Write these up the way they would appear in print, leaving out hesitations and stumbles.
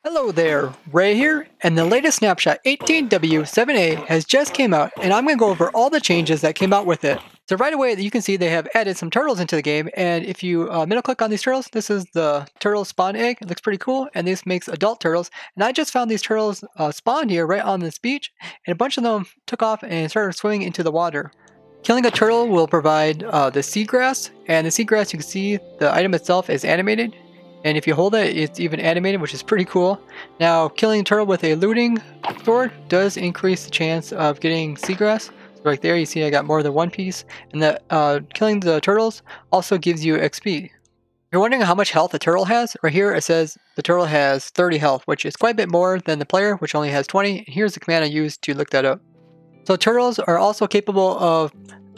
Hello there, Ray here, and the latest snapshot 18W7A has just came out, and I'm going to go over all the changes that came out with it. So right away, you can see they have added some turtles into the game, and if you middle click on these turtles, this is the turtle spawn egg. It looks pretty cool, and this makes adult turtles. And I just found these turtles spawned here right on this beach, and a bunch of them took off and started swimming into the water. Killing a turtle will provide the seagrass, and the seagrass, you can see the item itself is animated. And if you hold it, it's even animated, which is pretty cool. Now, killing a turtle with a looting sword does increase the chance of getting seagrass. So right there, you see I got more than one piece. And that killing the turtles also gives you XP. If you're wondering how much health a turtle has, right here it says the turtle has 30 health, which is quite a bit more than the player, which only has 20. Here's the command I used to look that up. So turtles are also capable of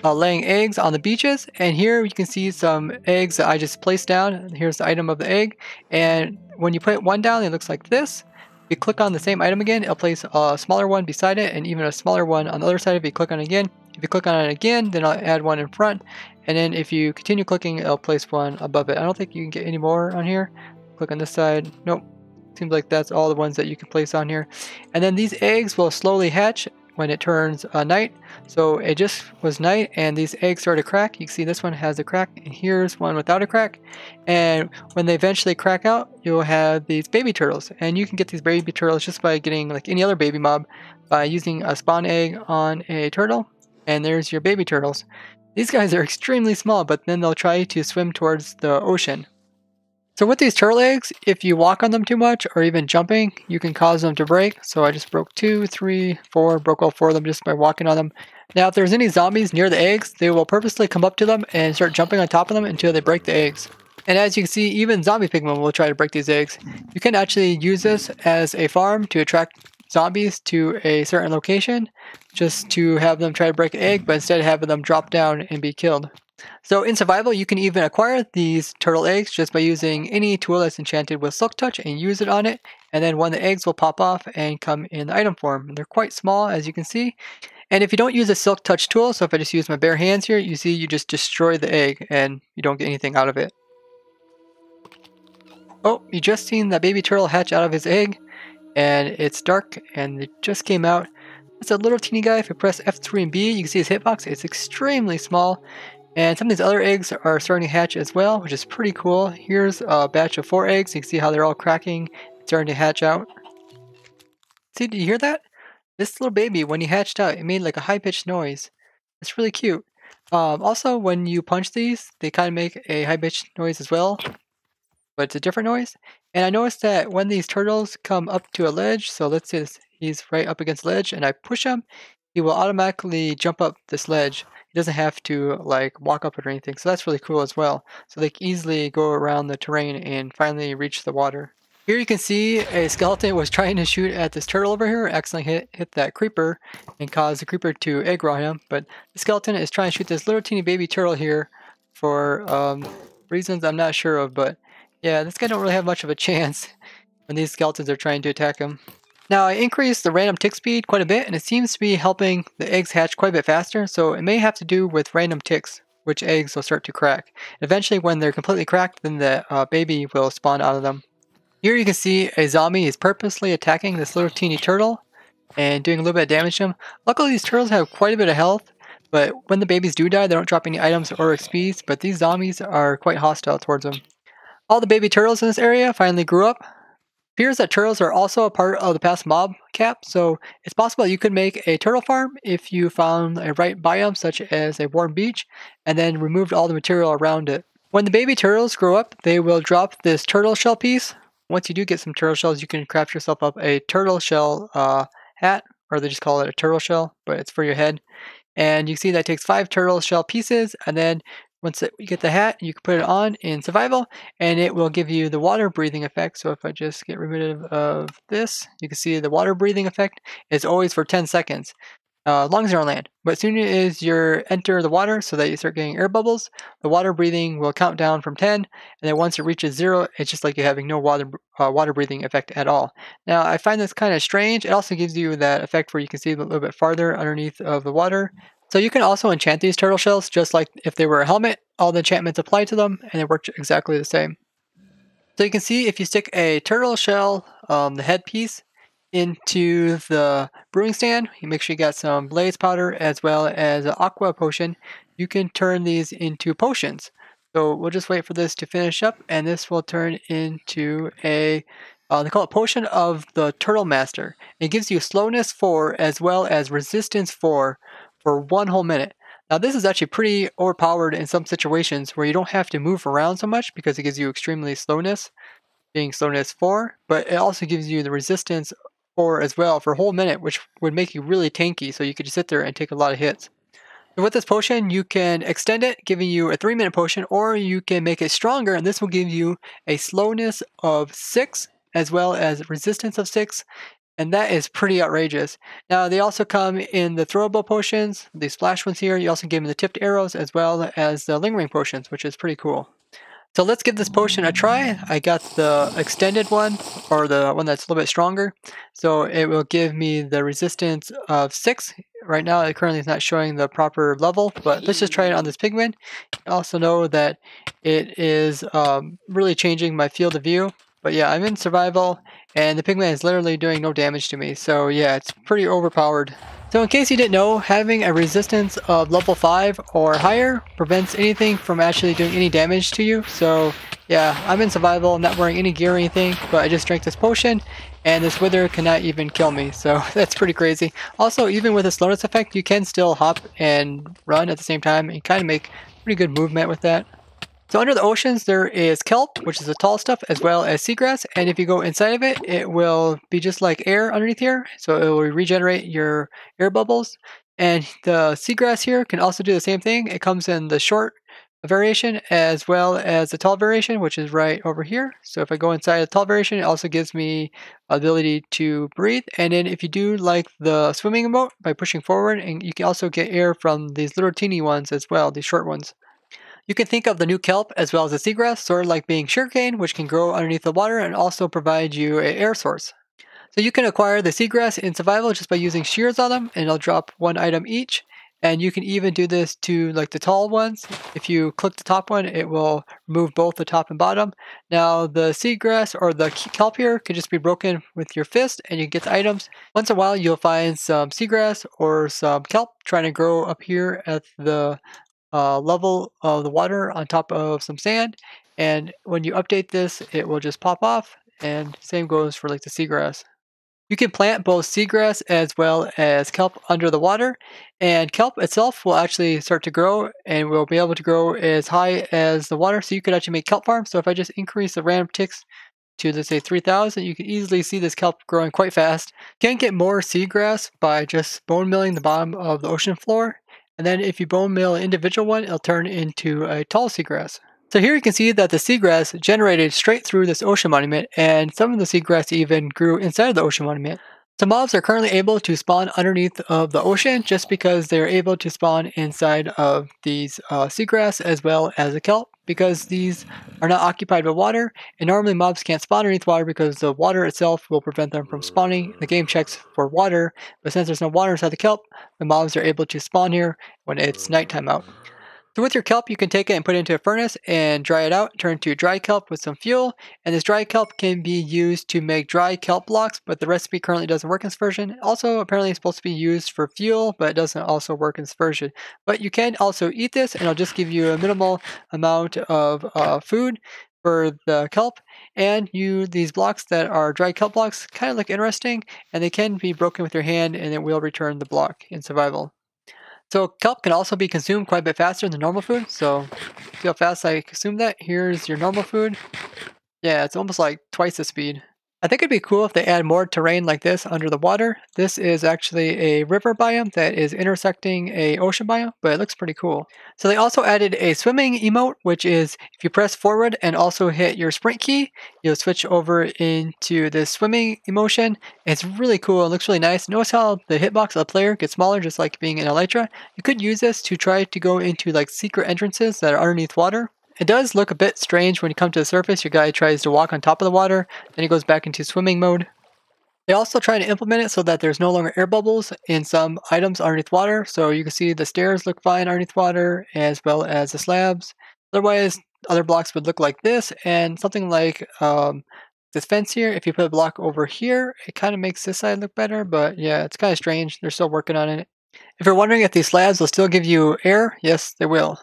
laying eggs on the beaches, and here you can see some eggs that I just placed down. Here's the item of the egg, and when you put one down, it looks like this. If you click on the same item again, it'll place a smaller one beside it, and even a smaller one on the other side if you click on it again. If you click on it again, then I'll add one in front, and then if you continue clicking, it'll place one above it. I don't think you can get any more on here. Click on this side. Nope. Seems like that's all the ones that you can place on here. And then these eggs will slowly hatch when it turns night. So it just was night and these eggs started to crack. You can see this one has a crack, and here's one without a crack. And when they eventually crack out, you'll have these baby turtles. And you can get these baby turtles just by getting like any other baby mob by using a spawn egg on a turtle. And there's your baby turtles. These guys are extremely small, but then they'll try to swim towards the ocean. So with these turtle eggs, if you walk on them too much or even jumping, you can cause them to break. So I just broke 2, 3, 4, broke all 4 of them just by walking on them. Now if there's any zombies near the eggs, they will purposely come up to them and start jumping on top of them until they break the eggs. And as you can see, even zombie pigmen will try to break these eggs. You can actually use this as a farm to attract zombies to a certain location, just to have them try to break an egg, but instead having them drop down and be killed. So in survival, you can even acquire these turtle eggs just by using any tool that's enchanted with Silk Touch and use it on it. And then one of the eggs will pop off and come in the item form. They're quite small, as you can see. And if you don't use a Silk Touch tool, so if I just use my bare hands here, you see you just destroy the egg and you don't get anything out of it. Oh, you just seen that baby turtle hatch out of his egg, and it's dark and it just came out. It's a little teeny guy. If I press F3 and B, you can see his hitbox. It's extremely small. And some of these other eggs are starting to hatch as well, which is pretty cool. Here's a batch of 4 eggs. You can see how they're all cracking, starting to hatch out. See, did you hear that? This little baby, when he hatched out, it made like a high-pitched noise. It's really cute. Also, when you punch these, they kind of make a high-pitched noise as well, but it's a different noise. And I noticed that when these turtles come up to a ledge, so let's say he's right up against the ledge, and I push him, he will automatically jump up this ledge. He doesn't have to like walk up it or anything, so that's really cool as well. So they can easily go around the terrain and finally reach the water. Here you can see a skeleton was trying to shoot at this turtle over here, accidentally hit that creeper and caused the creeper to egg roll him. But the skeleton is trying to shoot this little teeny baby turtle here for reasons I'm not sure of, but yeah, this guy don't really have much of a chance when these skeletons are trying to attack him. Now I increased the random tick speed quite a bit, and it seems to be helping the eggs hatch quite a bit faster, so it may have to do with random ticks, which eggs will start to crack. Eventually when they're completely cracked, then the baby will spawn out of them. Here you can see a zombie is purposely attacking this little teeny turtle and doing a little bit of damage to him. Luckily these turtles have quite a bit of health, but when the babies do die, they don't drop any items or XPs, but these zombies are quite hostile towards them. All the baby turtles in this area finally grew up. It appears that turtles are also a part of the past mob cap, so it's possible you could make a turtle farm if you found a right biome such as a warm beach and then removed all the material around it. When the baby turtles grow up, they will drop this turtle shell piece. Once you do get some turtle shells, you can craft yourself up a turtle shell hat, or they just call it a turtle shell, but it's for your head. And you see that takes 5 turtle shell pieces, and then once you get the hat, you can put it on in survival, and it will give you the water breathing effect. So if I just get rid of this, you can see the water breathing effect is always for 10 seconds, as long as you're on land. But as soon as you enter the water, so that you start getting air bubbles, the water breathing will count down from 10, and then once it reaches 0, it's just like you're having no water breathing effect at all. Now I find this kind of strange. It also gives you that effect where you can see a little bit farther underneath of the water. So you can also enchant these turtle shells just like if they were a helmet. All the enchantments apply to them, and it works exactly the same. So you can see if you stick a turtle shell the headpiece into the brewing stand. You make sure you got some blaze powder as well as an aqua potion. You can turn these into potions. So we'll just wait for this to finish up, and this will turn into a they call it Potion of the Turtle Master. It gives you slowness 4 as well as resistance 4 for 1 whole minute. Now this is actually pretty overpowered in some situations where you don't have to move around so much because it gives you extremely slowness, being slowness 4, but it also gives you the resistance 4 as well for a whole minute, which would make you really tanky, so you could just sit there and take a lot of hits. So with this potion, you can extend it, giving you a 3-minute potion, or you can make it stronger, and this will give you a slowness of 6 as well as resistance of 6, and that is pretty outrageous. Now, they also come in the throwable potions, the splash ones here. You also give them the tipped arrows as well as the lingering potions, which is pretty cool. So let's give this potion a try. I got the extended one, or the one that's a little bit stronger. So it will give me the resistance of 6. Right now it currently is not showing the proper level, but let's just try it on this pigman. Also know that it is really changing my field of view. But yeah, I'm in survival, and the pigman is literally doing no damage to me. So yeah, it's pretty overpowered. So in case you didn't know, having a resistance of level 5 or higher prevents anything from actually doing any damage to you. So yeah, I'm in survival, I'm not wearing any gear or anything, but I just drank this potion, and this wither cannot even kill me. So that's pretty crazy. Also, even with the slowness effect, you can still hop and run at the same time, and kind of make pretty good movement with that. So under the oceans, there is kelp, which is the tall stuff, as well as seagrass. And if you go inside of it, it will be just like air underneath here. So it will regenerate your air bubbles. And the seagrass here can also do the same thing. It comes in the short variation as well as the tall variation, which is right over here. So if I go inside the tall variation, it also gives me ability to breathe. And then if you do like the swimming emote by pushing forward, and you can also get air from these little teeny ones as well, these short ones. You can think of the new kelp as well as the seagrass sort of like being sugarcane, which can grow underneath the water and also provide you an air source. So you can acquire the seagrass in survival just by using shears on them, and it'll drop 1 item each. And you can even do this to like the tall ones. If you click the top one, it will remove both the top and bottom. Now the seagrass or the kelp here can just be broken with your fist, and you get the items. Once in a while, you'll find some seagrass or some kelp trying to grow up here at the level of the water on top of some sand, and when you update this it will just pop off, and same goes for like the seagrass. You can plant both seagrass as well as kelp under the water, and kelp itself will actually start to grow and will be able to grow as high as the water, so you could actually make kelp farms. So if I just increase the random ticks to, let's say, 3,000, you can easily see this kelp growing quite fast. You can get more seagrass by just bone milling the bottom of the ocean floor, and then if you bone mill an individual one, it'll turn into a tall seagrass. So here you can see that the seagrass generated straight through this ocean monument, and some of the seagrass even grew inside of the ocean monument. Some mobs are currently able to spawn underneath of the ocean just because they're able to spawn inside of these seagrass as well as the kelp, because these are not occupied by water, and normally mobs can't spawn underneath water because the water itself will prevent them from spawning. The game checks for water, but since there's no water inside the kelp, the mobs are able to spawn here when it's nighttime out. So with your kelp, you can take it and put it into a furnace and dry it out, turn to dry kelp with some fuel, and this dry kelp can be used to make dry kelp blocks, but the recipe currently doesn't work in this version. Also, apparently it's supposed to be used for fuel, but it doesn't also work in this version. But you can also eat this, and it'll just give you a minimal amount of food for the kelp, and these blocks that are dry kelp blocks kind of look interesting, and they can be broken with your hand, and it will return the block in survival. So kelp can also be consumed quite a bit faster than normal food. So see how fast I consume that? Here's your normal food. Yeah, it's almost like twice the speed. I think it'd be cool if they add more terrain like this under the water. This is actually a river biome that is intersecting a ocean biome, but it looks pretty cool. So they also added a swimming emote, which is if you press forward and also hit your sprint key, you'll switch over into this swimming emotion. It's really cool. It looks really nice. Notice how the hitbox of the player gets smaller, just like being in Elytra. You could use this to try to go into like secret entrances that are underneath water. It does look a bit strange when you come to the surface. Your guy tries to walk on top of the water, then he goes back into swimming mode. They also try to implement it so that there's no longer air bubbles in some items underneath water. So you can see the stairs look fine underneath water, as well as the slabs. Otherwise, other blocks would look like this, and something like this fence here. If you put a block over here, it kind of makes this side look better, but yeah, it's kind of strange. They're still working on it. If you're wondering if these slabs will still give you air, yes, they will.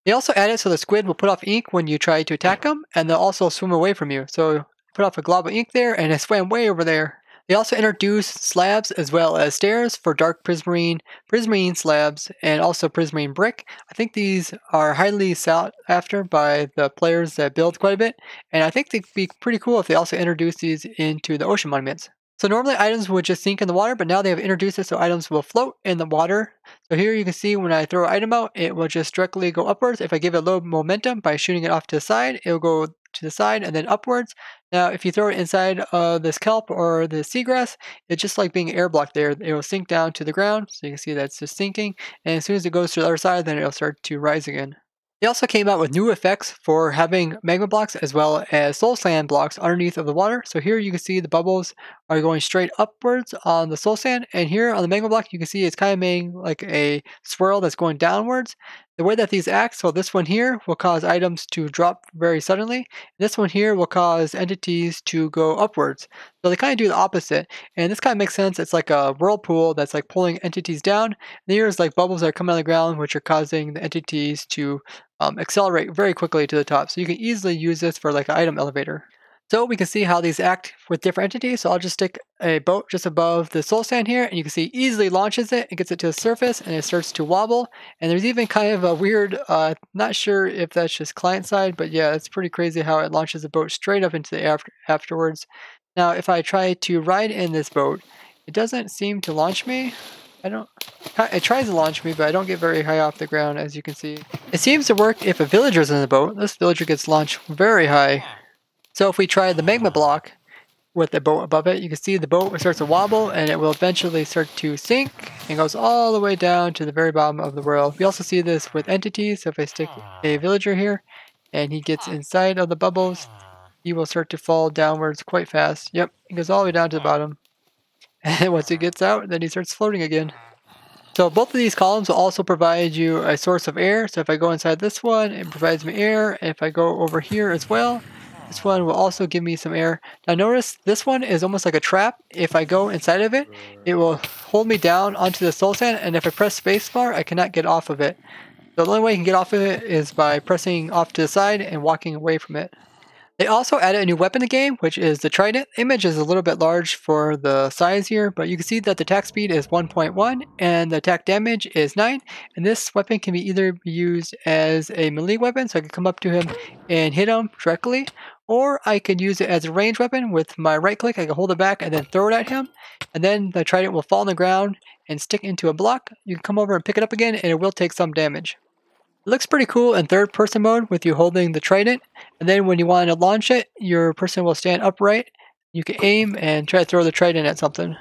They also add it so the squid will put off ink when you try to attack them, and they'll also swim away from you. So put off a glob of ink there, and it swam way over there. They also introduce slabs as well as stairs for dark prismarine, prismarine slabs, and also prismarine brick. I think these are highly sought after by the players that build quite a bit, and I think they'd be pretty cool if they also introduce these into the ocean monuments. So normally items would just sink in the water, but now they have introduced it so items will float in the water. So here you can see when I throw an item out, it will just directly go upwards. If I give it a low momentum by shooting it off to the side, it'll go to the side and then upwards. Now if you throw it inside this kelp or the seagrass, it's just like being air blocked there. It will sink down to the ground, so you can see that's just sinking. And as soon as it goes to the other side, then it'll start to rise again. They also came out with new effects for having magma blocks as well as soul sand blocks underneath of the water. So here you can see the bubbles are going straight upwards on the soul sand, and here on the magma block you can see it's kind of making like a swirl that's going downwards. The way that these act, so this one here will cause items to drop very suddenly. This one here will cause entities to go upwards. So they kind of do the opposite, and this kind of makes sense. It's like a whirlpool that's like pulling entities down. And here's like bubbles that are coming out of the ground, which are causing the entities to accelerate very quickly to the top. So you can easily use this for like an item elevator. So we can see how these act with different entities. So I'll just stick a boat just above the soul sand here, and you can see easily launches it and gets it to the surface, and it starts to wobble. And there's even kind of a weird, not sure if that's just client side, but yeah, it's pretty crazy how it launches the boat straight up into the air afterwards. Now if I try to ride in this boat, it doesn't seem to launch me. It tries to launch me, but I don't get very high off the ground, as you can see. It seems to work if a villager's in the boat. This villager gets launched very high. So if we try the magma block with the boat above it, you can see the boat starts to wobble, and it will eventually start to sink and goes all the way down to the very bottom of the world. We also see this with entities. So if I stick a villager here and he gets inside of the bubbles, he will start to fall downwards quite fast. Yep, he goes all the way down to the bottom. And once he gets out, then he starts floating again. So both of these columns will also provide you a source of air. So if I go inside this one, it provides me air. And if I go over here as well, this one will also give me some air. Now notice this one is almost like a trap. If I go inside of it, it will hold me down onto the soul sand. And if I press spacebar, I cannot get off of it. So the only way you can get off of it is by pressing off to the side and walking away from it. They also added a new weapon in the game, which is the Trident. Image is a little bit large for the size here, but you can see that the attack speed is 1.1 and the attack damage is 9. And this weapon can be either used as a melee weapon, so I can come up to him and hit him directly, or I could use it as a ranged weapon with my right click. I can hold it back and then throw it at him, and then the Trident will fall on the ground and stick into a block. You can come over and pick it up again, and it will take some damage. It looks pretty cool in third person mode with you holding the Trident, and then when you want to launch it, your person will stand upright. You can aim and try to throw the Trident at something.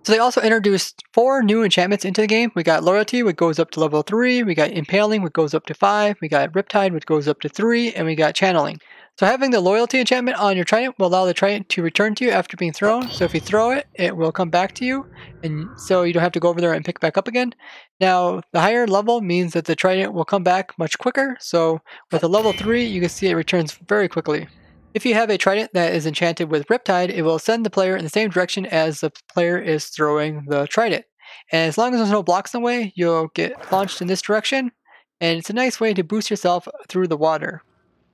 So they also introduced 4 new enchantments into the game. We got Loyalty, which goes up to level 3, we got Impaling, which goes up to 5, we got Riptide, which goes up to 3, and we got Channeling. So having the Loyalty enchantment on your Trident will allow the Trident to return to you after being thrown. So if you throw it, it will come back to you, and so you don't have to go over there and pick back up again. Now, the higher level means that the Trident will come back much quicker. So with a level 3, you can see it returns very quickly. If you have a Trident that is enchanted with Riptide, it will send the player in the same direction as the player is throwing the Trident. And as long as there's no blocks in the way, you'll get launched in this direction. And it's a nice way to boost yourself through the water.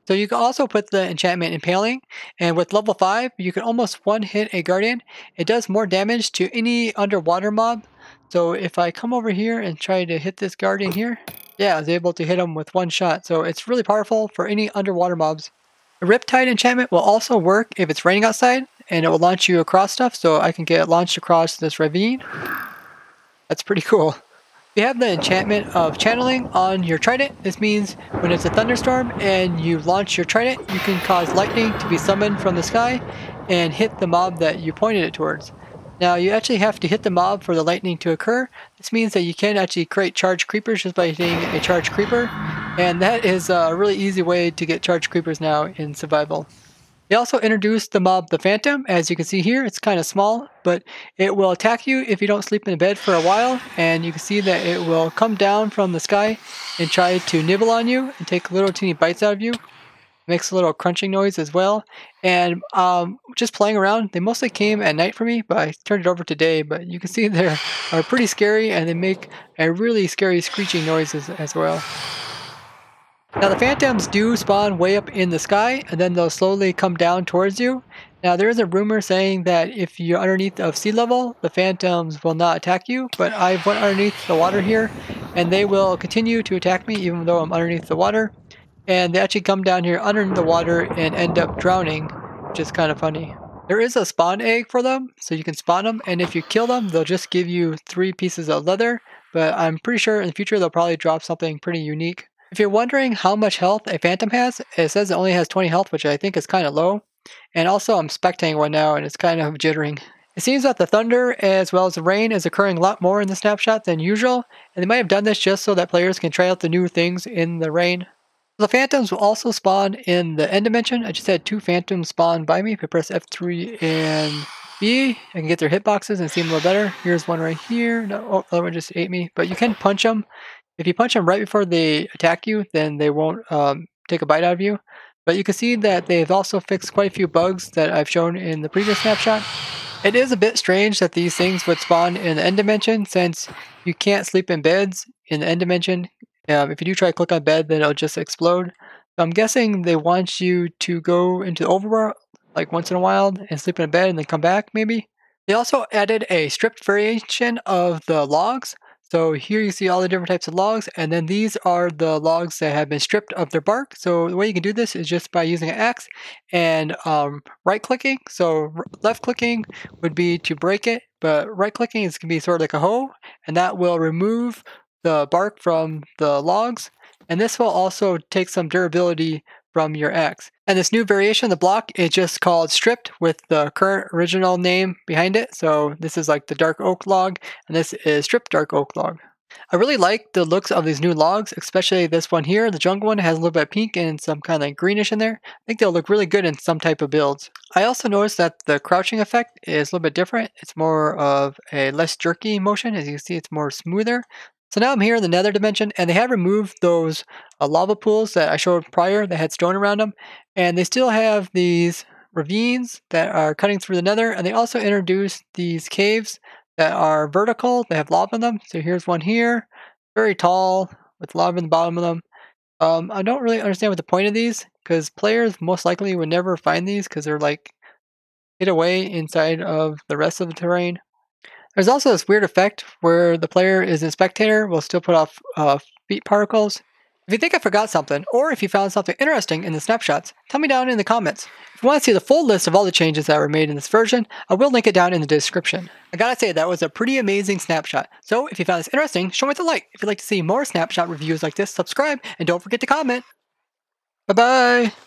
So you can also put the enchantment Impaling, and with level 5, you can almost one-hit a Guardian. It does more damage to any underwater mob. So if I come over here and try to hit this Guardian here, yeah, I was able to hit him with one shot. So it's really powerful for any underwater mobs. The Riptide enchantment will also work if it's raining outside, and it will launch you across stuff, so I can get launched across this ravine. That's pretty cool. If you have the enchantment of Channeling on your Trident, this means when it's a thunderstorm and you launch your Trident, you can cause lightning to be summoned from the sky and hit the mob that you pointed it towards. Now you actually have to hit the mob for the lightning to occur. This means that you can actually create charged creepers just by hitting a charged creeper, and that is a really easy way to get charged creepers now in survival. They also introduced the mob the Phantom. As you can see here, it's kind of small, but it will attack you if you don't sleep in bed for a while, and you can see that it will come down from the sky and try to nibble on you and take little teeny bites out of you. Makes a little crunching noise as well. And just playing around, they mostly came at night for me, but I turned it over today. But you can see they are pretty scary, and they make a really scary screeching noise as well. Now the phantoms do spawn way up in the sky, and then they'll slowly come down towards you. Now there is a rumor saying that if you're underneath of sea level, the phantoms will not attack you, but I went underneath the water here, and they will continue to attack me even though I'm underneath the water. And they actually come down here under the water and end up drowning, which is kind of funny. There is a spawn egg for them, so you can spawn them, and if you kill them, they'll just give you 3 pieces of leather, but I'm pretty sure in the future they'll probably drop something pretty unique. If you're wondering how much health a phantom has, it says it only has 20 health, which I think is kind of low. And also I'm spectating one now, and it's kind of jittering. It seems that the thunder as well as the rain is occurring a lot more in the snapshot than usual, and they might have done this just so that players can try out the new things in the rain. The phantoms will also spawn in the end dimension. I just had 2 phantoms spawn by me. If I press F3 and B, I can get their hitboxes and see them a little better. Here's one right here. No, oh, the other one just ate me. But you can punch them. If you punch them right before they attack you, then they won't take a bite out of you. But you can see that they've also fixed quite a few bugs that I've shown in the previous snapshot. It is a bit strange that these things would spawn in the end dimension, since you can't sleep in beds in the end dimension. If you do try to click on bed, then it'll just explode. So I'm guessing they want you to go into the overworld like once in a while and sleep in a bed and then come back maybe. They also added a stripped variation of the logs. So here you see all the different types of logs, and then these are the logs that have been stripped of their bark. So the way you can do this is just by using an axe and right clicking. So left clicking would be to break it, but right clicking is going to be sort of like a hoe, and that will remove the bark from the logs, and this will also take some durability from your axe. And this new variation of the block is just called stripped with the current original name behind it. So this is like the dark oak log, and this is stripped dark oak log. I really like the looks of these new logs, especially this one here. The jungle one has a little bit of pink and some kind of greenish in there. I think they'll look really good in some type of builds. I also noticed that the crouching effect is a little bit different. It's more of a less jerky motion. As you can see, it's more smoother. So now I'm here in the nether dimension, and they have removed those lava pools that I showed prior that had stone around them, and they still have these ravines that are cutting through the nether, and they also introduced these caves that are vertical. They have lava in them. So here's one here, very tall with lava in the bottom of them. I don't really understand what the point of these, because players most likely would never find these because they're like hid away inside of the rest of the terrain. There's also this weird effect where the player is a spectator will still put off feet particles. If you think I forgot something, or if you found something interesting in the snapshots, tell me down in the comments. If you want to see the full list of all the changes that were made in this version, I will link it down in the description. I gotta say, that was a pretty amazing snapshot. So if you found this interesting, show me with a like. If you'd like to see more snapshot reviews like this, subscribe, and don't forget to comment. Bye bye!